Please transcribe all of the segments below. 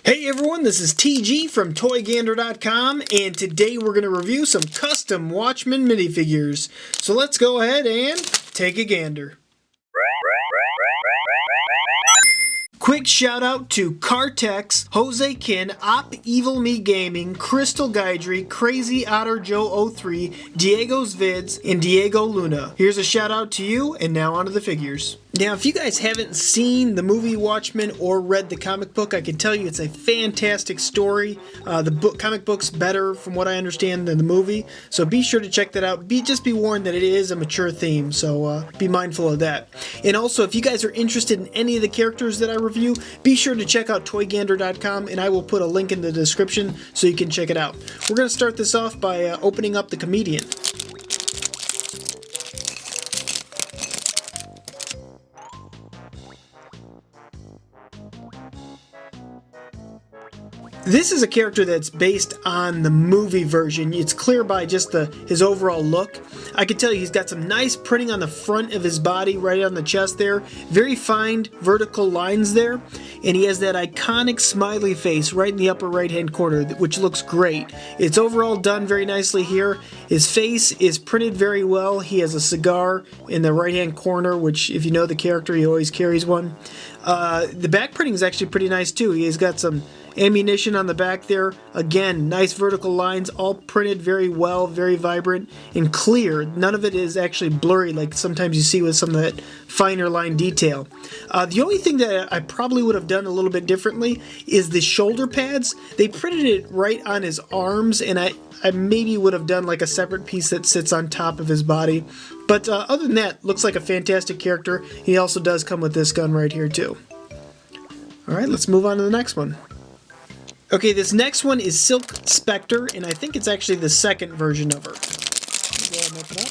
Hey everyone, this is TG from ToyGander.com, and today we're going to review some custom Watchmen minifigures. So let's go ahead and take a gander. Quick shout out to Cartex, Jose Kin, Op Evil Me Gaming, Crystal Guidry, Crazy Otter Joe 03, Diego's Vids, and Diego Luna. Here's a shout out to you, and now onto the figures. Now, if you guys haven't seen the movie Watchmen or read the comic book, I can tell you it's a fantastic story. The comic book's better, from what I understand, than the movie, so be sure to check that out. Just be warned that it is a mature theme, so be mindful of that. And also, if you guys are interested in any of the characters that I review, be sure to check out ToyGander.com, and I will put a link in the description so you can check it out. We're going to start this off by opening up the Comedian. This is a character that's based on the movie version. It's clear by just his overall look. I can tell you he's got some nice printing on the front of his body, right on the chest there. Very fine vertical lines there. And he has that iconic smiley face right in the upper right hand corner, which looks great. It's overall done very nicely here. His face is printed very well. He has a cigar in the right hand corner, which if you know the character, he always carries one. The back printing is actually pretty nice too. He's got some ammunition on the back there. Again, nice vertical lines, all printed very well, very vibrant and clear. None of it is actually blurry like sometimes you see with some of that finer line detail. The only thing that I probably would have done a little bit differently is the shoulder pads. They printed it right on his arms, and I maybe would have done like a separate piece that sits on top of his body. But other than that, looks like a fantastic character. He also does come with this gun right here too. Alright, let's move on to the next one. Okay, this next one is Silk Spectre, and I think it's actually the second version of her. Go ahead and open up.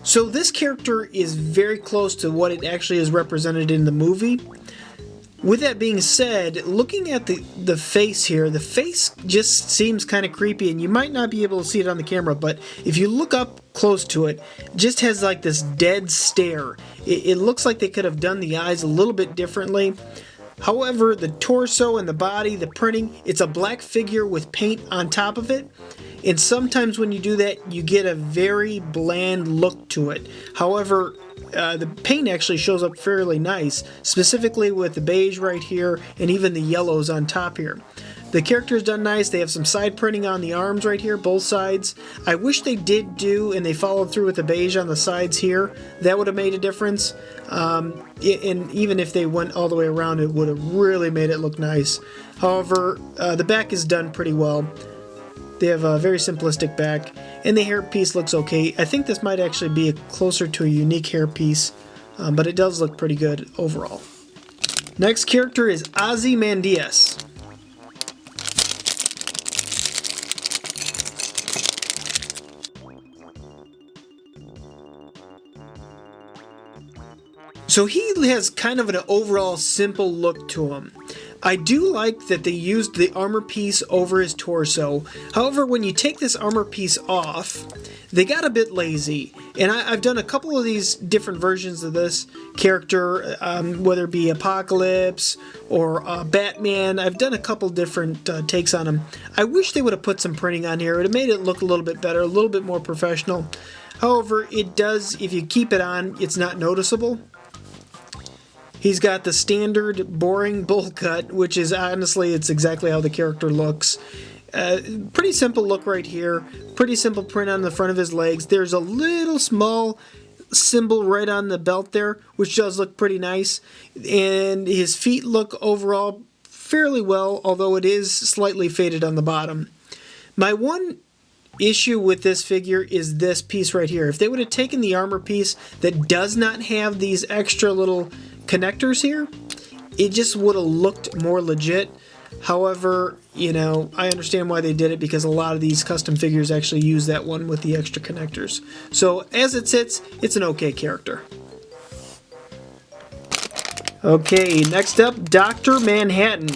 So this character is very close to what it actually is represented in the movie. With that being said, looking at the face here, the face just seems kind of creepy, and you might not be able to see it on the camera, but if you look up close to it, just has like this dead stare. It looks like they could have done the eyes a little bit differently. However, the torso and the body, the printing, it's a black figure with paint on top of it. And sometimes when you do that, you get a very bland look to it. However, the paint actually shows up fairly nice, specifically with the beige right here and even the yellows on top here. The character is done nice. They have some side printing on the arms right here, both sides. I wish they did do, and they followed through with the beige on the sides here. That would have made a difference. And even if they went all the way around, it would have really made it look nice. However, the back is done pretty well. They have a very simplistic back, and the hairpiece looks okay. I think this might actually be closer to a unique hairpiece, but it does look pretty good overall. Next character is Ozymandias. So he has kind of an overall simple look to him. I do like that they used the armor piece over his torso. However, when you take this armor piece off, they got a bit lazy. And I've done a couple of these different versions of this character, whether it be Apocalypse or Batman. I've done a couple different takes on him. I wish they would have put some printing on here. It would have made it look a little bit better, a little bit more professional. However, it does, if you keep it on, it's not noticeable. He's got the standard boring bowl cut, which is honestly, it's exactly how the character looks. Pretty simple look right here. Pretty simple print on the front of his legs. There's a little small symbol right on the belt there, which does look pretty nice. And his feet look overall fairly well, although it is slightly faded on the bottom. My one issue with this figure is this piece right here. If they would have taken the armor piece that does not have these extra little connectors here, it just would have looked more legit. However, you know, I understand why they did it, because a lot of these custom figures actually use that one with the extra connectors. So as it sits, it's an okay character. Okay, next up, Dr. Manhattan.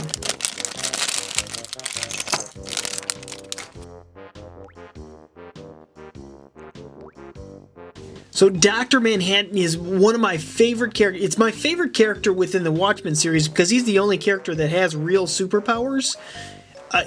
So Dr. Manhattan is one of my favorite characters. It's my favorite character within the Watchmen series because he's the only character that has real superpowers.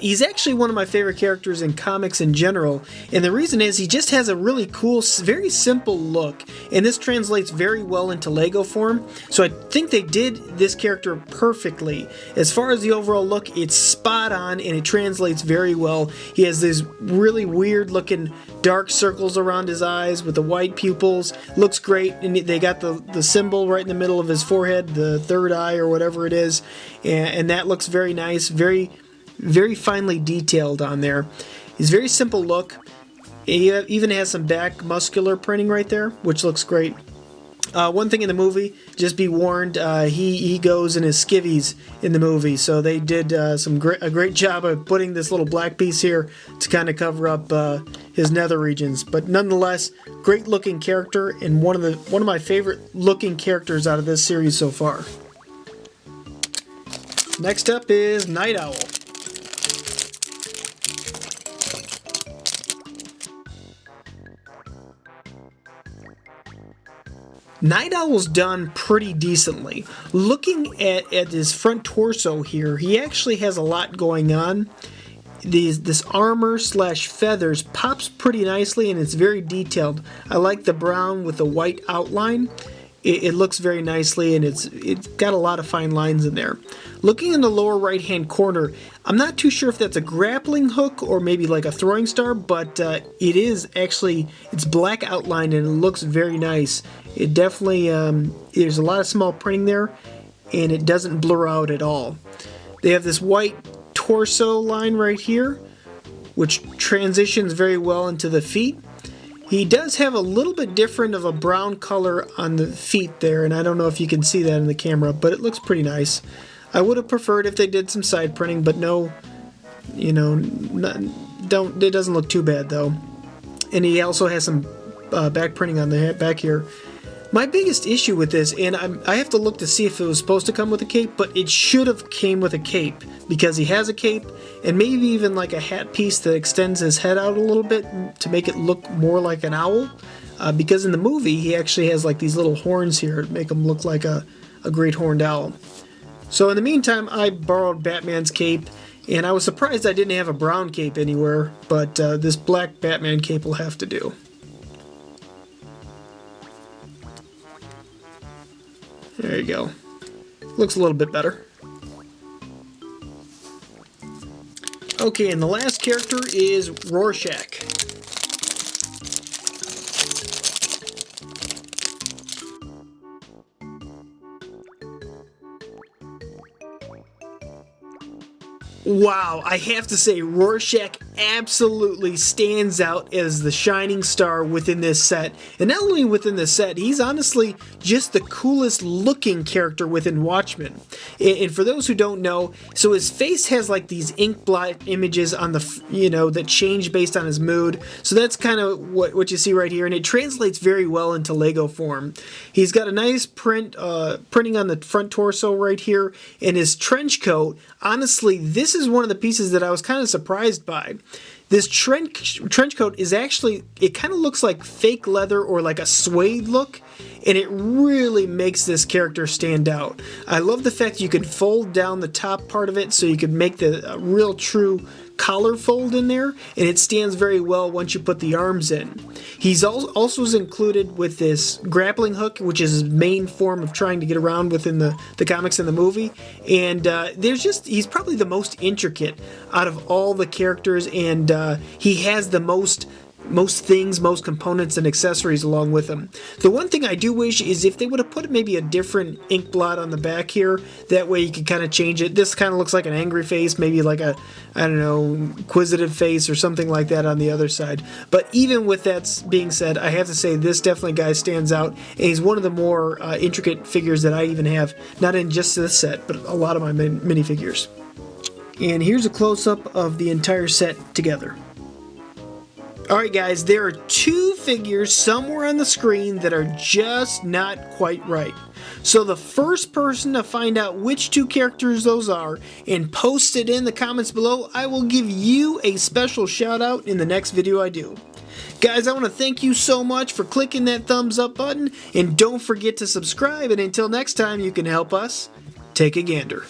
He's actually one of my favorite characters in comics in general, and the reason is he just has a really cool, very simple look, and this translates very well into LEGO form, so I think they did this character perfectly. As far as the overall look, it's spot on, and it translates very well. He has these really weird looking dark circles around his eyes with the white pupils. Looks great, and they got the symbol right in the middle of his forehead, the third eye or whatever it is, and that looks very nice, very finely detailed on there. He's very simple look. He even has some back muscular printing right there, which looks great. One thing in the movie, just be warned, he goes in his skivvies in the movie, so they did a great job of putting this little black piece here to kind of cover up his nether regions. But nonetheless, great looking character and one of my favorite looking characters out of this series so far. Next up is Nite Owl. Nite Owl's done pretty decently. Looking at his front torso here, he actually has a lot going on. This armor slash feathers pops pretty nicely and it's very detailed. I like the brown with the white outline. It looks very nicely and it's got a lot of fine lines in there. Looking in the lower right hand corner, I'm not too sure if that's a grappling hook or maybe like a throwing star, but it is actually, it's black outline and it looks very nice. It definitely, there's a lot of small printing there and it doesn't blur out at all. They have this white torso line right here, which transitions very well into the feet. He does have a little bit different of a brown color on the feet there, and I don't know if you can see that in the camera, but it looks pretty nice. I would have preferred if they did some side printing, but no, you know, it doesn't look too bad though. And he also has some back printing on the back here. My biggest issue with this, and I have to look to see if it was supposed to come with a cape, but it should have came with a cape because he has a cape and maybe even like a hat piece that extends his head out a little bit to make it look more like an owl. Because in the movie he actually has like these little horns here to make him look like a great horned owl. So in the meantime, I borrowed Batman's cape, and I was surprised I didn't have a brown cape anywhere, but this black Batman cape will have to do. There you go. Looks a little bit better. Okay, and the last character is Rorschach. Wow, I have to say Rorschach absolutely stands out as the shining star within this set. And not only within this set, he's honestly just the coolest looking character within Watchmen. And for those who don't know, so his face has like these ink blot images on the, you know, that change based on his mood. So that's kind of what you see right here, and it translates very well into LEGO form. He's got a nice printing on the front torso right here, and his trench coat. Honestly, this is one of the pieces that I was kind of surprised by. This trench coat is actually, it kind of looks like fake leather or like a suede look, and it really makes this character stand out. I love the fact you could fold down the top part of it so you could make the real true collar fold in there, and it stands very well once you put the arms in. He's also included with this grappling hook, which is his main form of trying to get around within the comics and the movie, and he's probably the most intricate out of all the characters, and he has the most components and accessories along with them. The one thing I do wish is if they would have put maybe a different ink blot on the back here, that way you could kind of change it. This kind of looks like an angry face, maybe like a, I don't know, inquisitive face or something like that on the other side. But even with that being said, I have to say this definitely guy stands out, and he's one of the more intricate figures that I even have, not in just this set, but a lot of my minifigures. And here's a close-up of the entire set together. Alright guys, there are two figures somewhere on the screen that are just not quite right. So the first person to find out which two characters those are and post it in the comments below, I will give you a special shout out in the next video I do. Guys, I want to thank you so much for clicking that thumbs up button, and don't forget to subscribe, and until next time, you can help us take a gander.